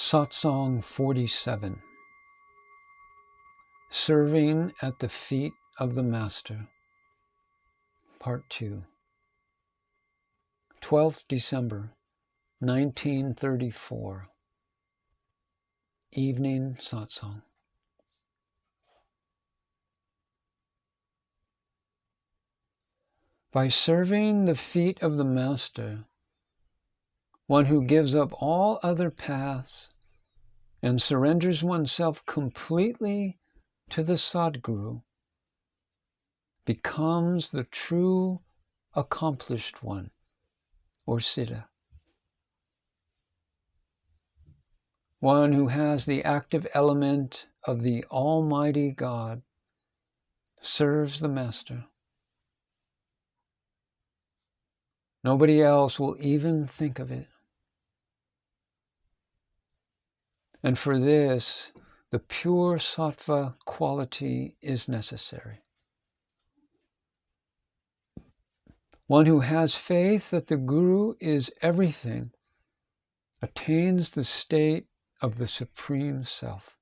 Satsang-47. Serving at the Feet of the Master. Part 2. 12th December, 1934. Evening Satsang. By serving the feet of the Master, one who gives up all other paths and surrenders oneself completely to the Sadguru becomes the true accomplished one, or Siddha. One who has the active element of the Almighty God serves the Master. Nobody else will even think of it. And for this, the pure sattva quality is necessary. One who has faith that the Guru is everything attains the state of the Supreme Self.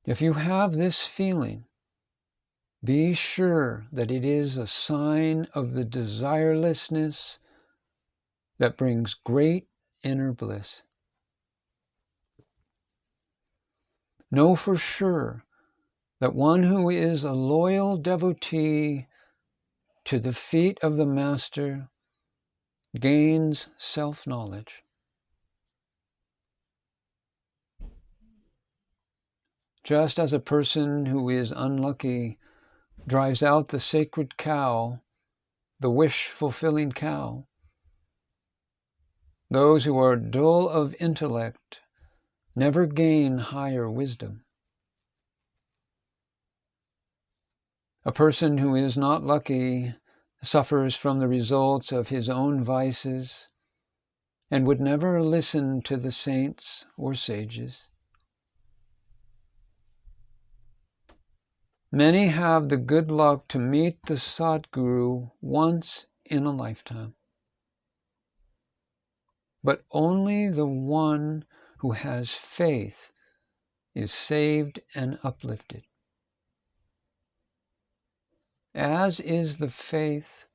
If you have this feeling, be sure that it is a sign of the desirelessness that brings great inner bliss. Know for sure that one who is a loyal devotee to the feet of the Master gains self-knowledge. Just as a person who is unlucky drives out the sacred cow, the wish-fulfilling cow, those who are dull of intellect never gain higher wisdom. A person who is not lucky suffers from the results of his own vices and would never listen to the saints or sages. Many have the good luck to meet the Sadguru once in a lifetime. But only the one who has faith is saved and uplifted. As is the faith,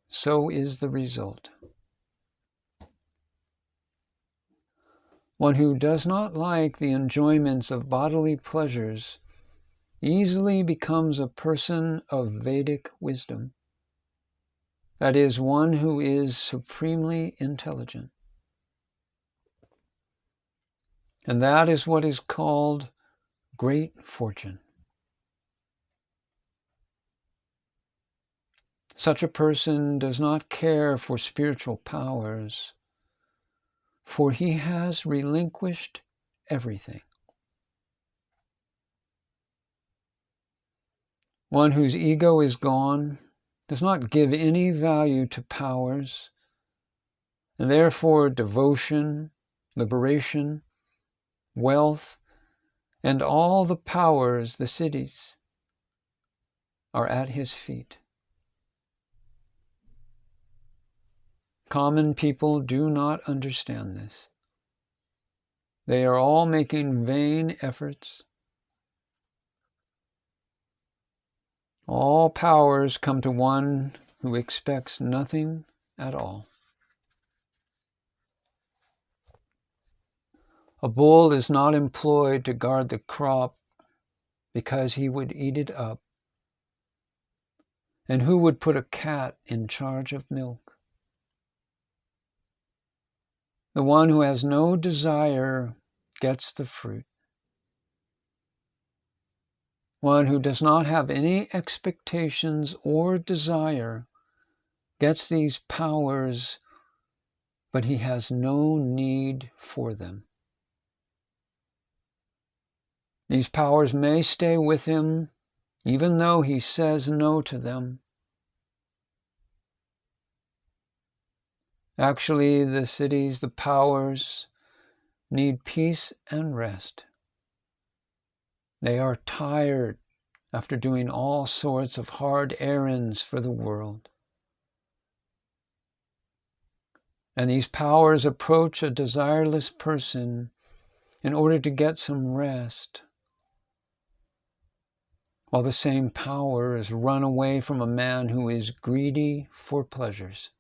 so is the result. One who does not like the enjoyments of bodily pleasures easily becomes a person of Vedic wisdom. That is, one who is supremely intelligent. And that is what is called great fortune. Such a person does not care for spiritual powers, for he has relinquished everything. One whose ego is gone does not give any value to powers, and therefore devotion, liberation, wealth, and all the powers, the siddhis, are at his feet. Common people do not understand this. They are all making vain efforts. All powers come to one who expects nothing at all. A bull is not employed to guard the crop because he would eat it up. And who would put a cat in charge of milk? The one who has no desire gets the fruit. One who does not have any expectations or desire gets these powers, but he has no need for them. These powers may stay with him even though he says no to them. Actually, the siddhis, the powers, need peace and rest. They are tired after doing all sorts of hard errands for the world. And these powers approach a desireless person in order to get some rest, while the same powers run away from a man who is greedy for pleasures.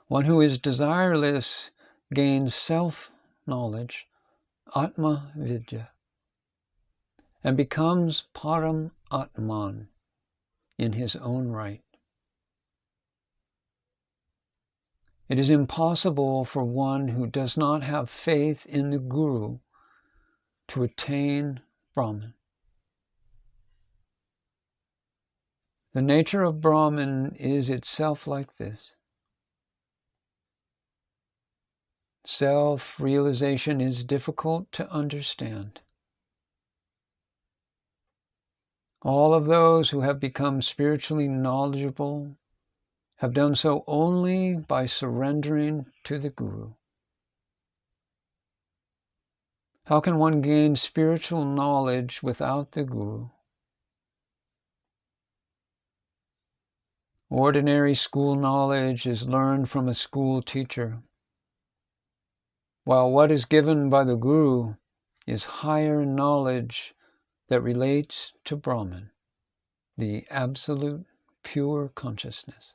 One who is desireless gains self-knowledge, Atma Vidya, and becomes Param Atman in his own right. It is impossible for one who does not have faith in the Guru to attain Brahman. The nature of Brahman is itself like this. Self-realization is difficult to understand. All of those who have become spiritually knowledgeable have done so only by surrendering to the Guru. How can one gain spiritual knowledge without the Guru? Ordinary school knowledge is learned from a school teacher, while what is given by the Guru is higher knowledge that relates to Brahman, the absolute pure consciousness.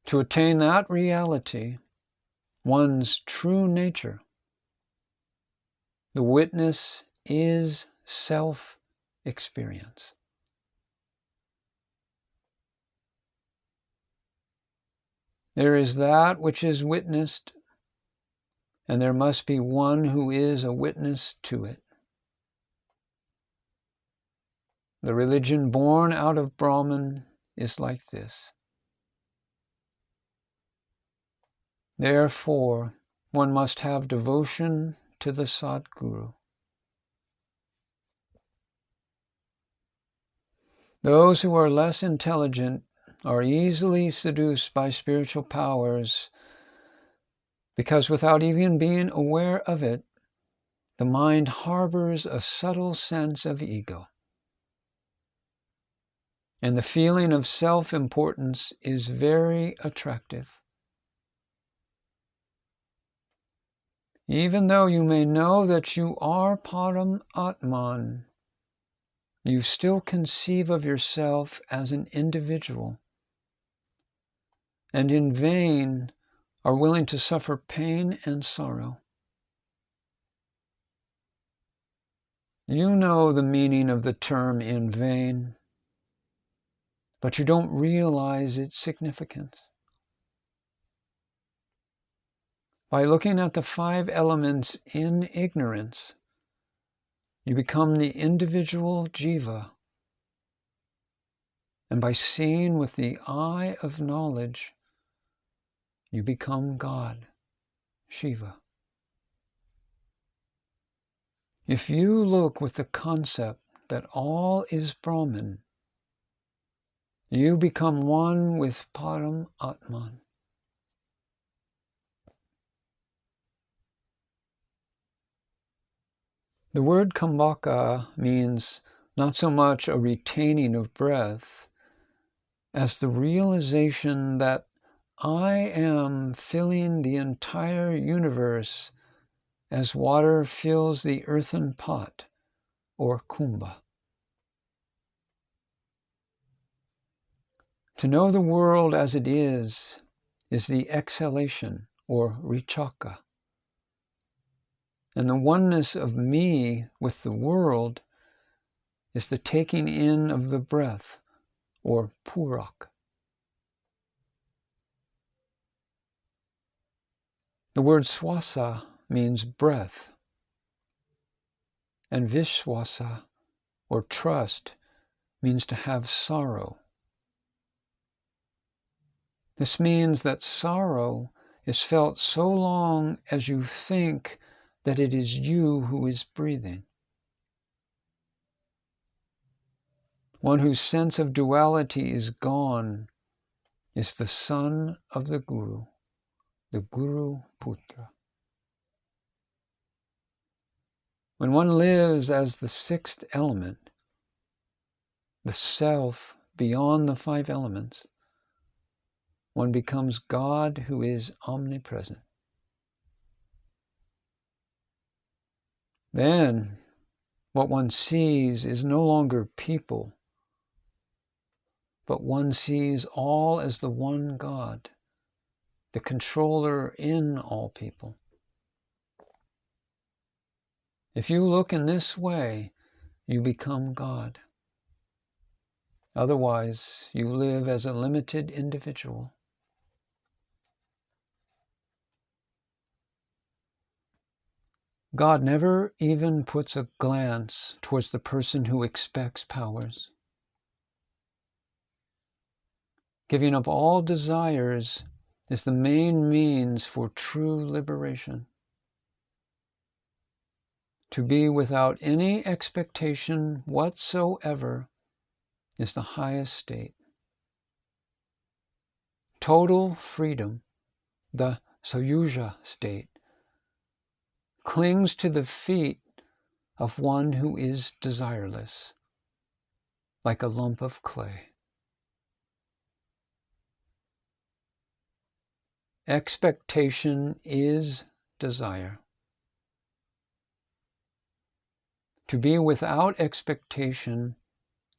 To attain that reality, one's true nature, the witness is self-experience. There is that which is witnessed, and there must be one who is a witness to it. The religion born out of Brahman is like this. Therefore, one must have devotion to the Sadguru. Those who are less intelligent are easily seduced by spiritual powers because without even being aware of it, the mind harbors a subtle sense of ego. And the feeling of self-importance is very attractive. Even though you may know that you are Param Atman, you still conceive of yourself as an individual, and in vain are willing to suffer pain and sorrow. You know the meaning of the term in vain, but you don't realize its significance. By looking at the 5 elements in ignorance, you become the individual jiva. And by seeing with the eye of knowledge, you become God, Shiva. If you look with the concept that all is Brahman, you become one with Param Atman. The word kambaka means not so much a retaining of breath as the realization that I am filling the entire universe as water fills the earthen pot, or kumbha. To know the world as it is the exhalation, or vichaka. And the oneness of me with the world is the taking in of the breath, or purak. The word swasa means breath, and vishwasa, or trust, means to have sorrow. This means that sorrow is felt so long as you think that it is you who is breathing. One whose sense of duality is gone is the son of the Guru Putra. When one lives as the 6th element, the self beyond the five elements, one becomes God who is omnipresent. Then what one sees is no longer people, but one sees all as the one God, the controller in all people. If you look in this way, you become God. Otherwise, you live as a limited individual. God never even puts a glance towards the person who expects powers. Giving up all desires is the main means for true liberation. To be without any expectation whatsoever is the highest state. Total freedom, the Sayuja state, clings to the feet of one who is desireless, like a lump of clay. Expectation is desire. To be without expectation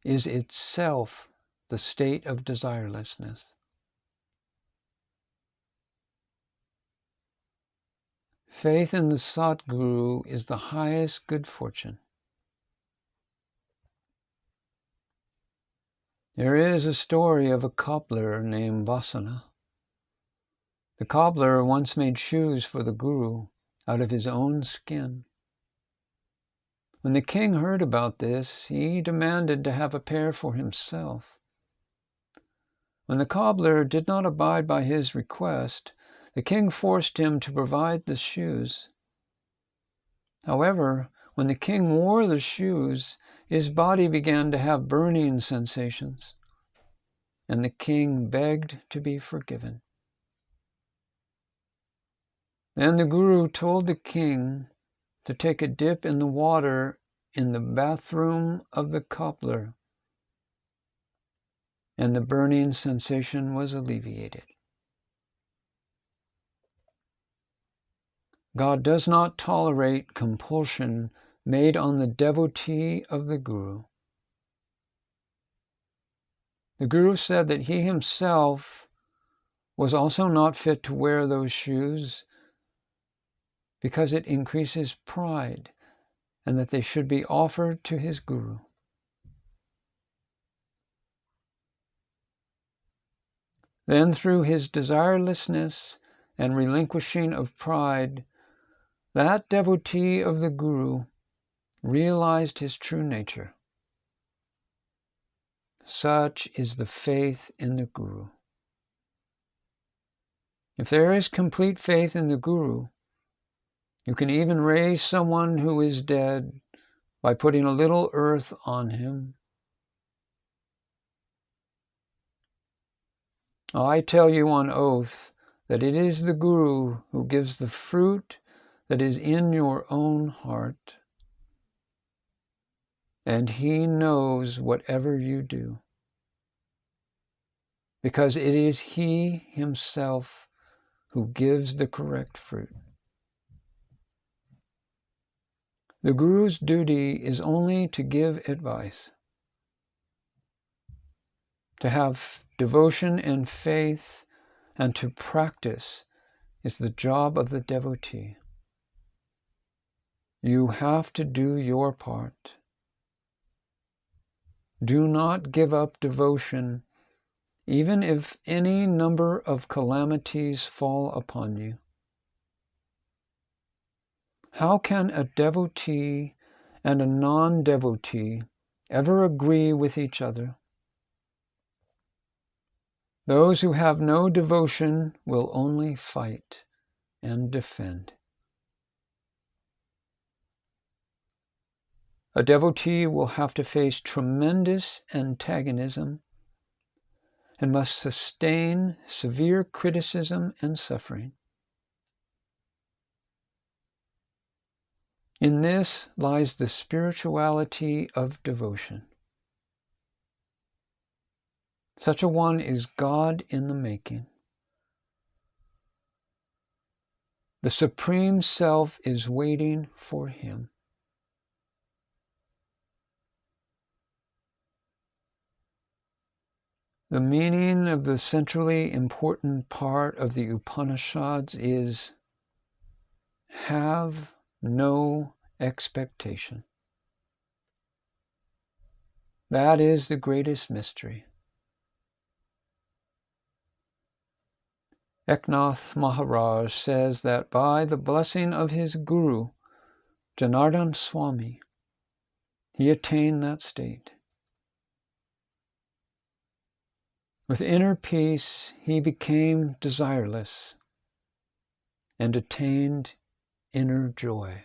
is itself the state of desirelessness. Faith in the Sadguru is the highest good fortune. There is a story of a cobbler named Vasana. The cobbler once made shoes for the Guru out of his own skin. When the king heard about this, he demanded to have a pair for himself. When the cobbler did not abide by his request, the king forced him to provide the shoes. However, when the king wore the shoes, his body began to have burning sensations, and the king begged to be forgiven. Then the Guru told the king to take a dip in the water in the bathroom of the cobbler, and the burning sensation was alleviated. God does not tolerate compulsion made on the devotee of the Guru. The Guru said that he himself was also not fit to wear those shoes because it increases pride, and that they should be offered to his Guru. Then through his desirelessness and relinquishing of pride, that devotee of the Guru realized his true nature. Such is the faith in the Guru. If there is complete faith in the Guru, you can even raise someone who is dead by putting a little earth on him. I tell you on oath that it is the Guru who gives the fruit that is in your own heart, and he knows whatever you do, because it is he himself who gives the correct fruit. The Guru's duty is only to give advice. To have devotion and faith and to practice is the job of the devotee. You have to do your part. Do not give up devotion, even if any number of calamities fall upon you. How can a devotee and a non-devotee ever agree with each other? Those who have no devotion will only fight and defend. A devotee will have to face tremendous antagonism and must sustain severe criticism and suffering. In this lies the spirituality of devotion. Such a one is God in the making. The Supreme Self is waiting for him. The meaning of the centrally important part of the Upanishads is have no expectation. That is the greatest mystery. Navnath Maharaj says that by the blessing of his Guru, Janardhan Swami, he attained that state. With inner peace, he became desireless and attained inner joy.